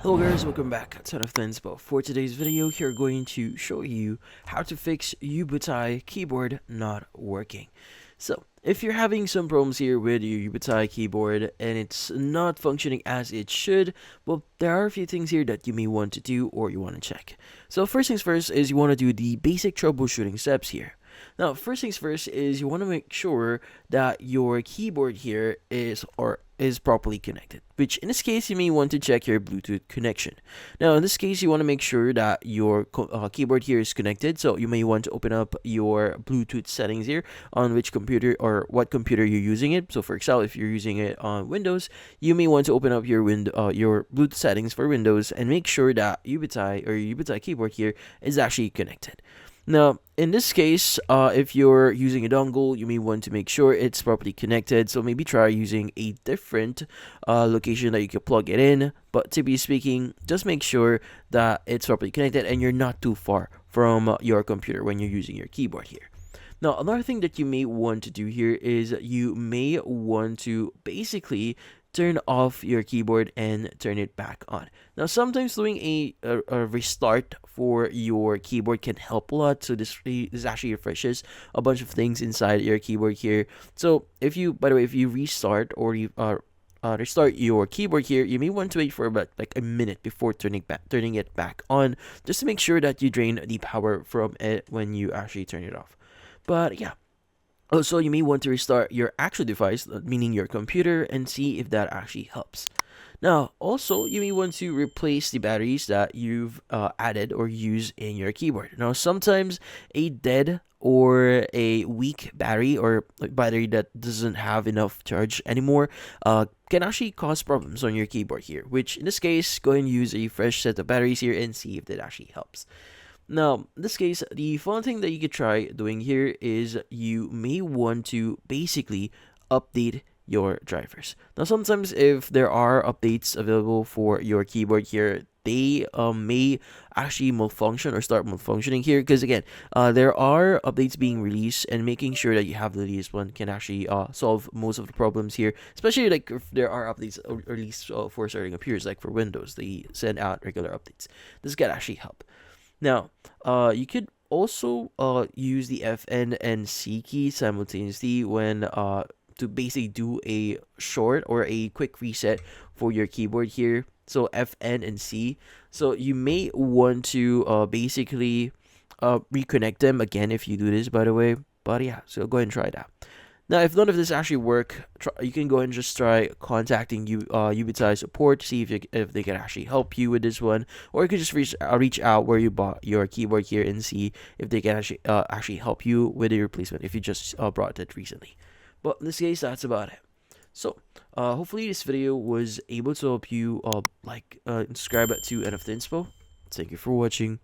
Hello guys, welcome back to the Inspo. For today's video, here going to show you how to fix UBOTIE keyboard not working. So, if you're having some problems here with your UBOTIE keyboard and it's not functioning as it should, well, there are a few things here that you may want to do or you want to check. So first things first is you want to do the basic troubleshooting steps here. Now, first things first is you want to make sure that your keyboard here is properly connected, which in this case you may want to check your Bluetooth connection. Now, in this case, you want to make sure that your keyboard here is connected, so you may want to open up your Bluetooth settings here on which computer or what computer you're using it. So for example, if you're using it on Windows, you may want to open up your your Bluetooth settings for Windows and make sure that UBOTIE or your UBOTIE keyboard here is actually connected. Now, in this case, if you're using a dongle, you may want to make sure it's properly connected. So maybe try using a different location that you can plug it in. But to be speaking, just make sure that it's properly connected and you're not too far from your computer when you're using your keyboard here. Now, another thing that you may want to do here is you may want to basically turn off your keyboard and turn it back on. Now, sometimes doing a restart for your keyboard can help a lot. So this actually refreshes a bunch of things inside your keyboard here. So if you, by the way, if you restart or you restart your keyboard here, you may want to wait for about like a minute before turning it back on, just to make sure that you drain the power from it when you actually turn it off. But yeah. Also, you may want to restart your actual device, meaning your computer, and see if that actually helps. Now, also, you may want to replace the batteries that you've added or used in your keyboard. Now, sometimes a dead or a weak battery or like battery that doesn't have enough charge anymore can actually cause problems on your keyboard here, which in this case, go ahead and use a fresh set of batteries here and see if that actually helps. Now, in this case, the fun thing that you could try doing here is you may want to basically update your drivers. Now, sometimes if there are updates available for your keyboard here, they may actually malfunction or start malfunctioning here because again, there are updates being released, and making sure that you have the latest one can actually solve most of the problems here, especially like if there are updates released for certain computers, like for Windows, they send out regular updates. This can actually help. Now, you could also use the Fn and C key simultaneously when to basically do a short or a quick reset for your keyboard here. So Fn and C. So you may want to basically reconnect them again if you do this, by the way. But yeah, so go ahead and try that. Now, if none of this actually work, you can go ahead and just try contacting UBOTIE support to see if they can actually help you with this one, or you could just reach out where you bought your keyboard here and see if they can actually help you with the replacement if you just bought it recently. But in this case, that's about it. So, hopefully this video was able to help you subscribe to NF Inspo. Thank you for watching.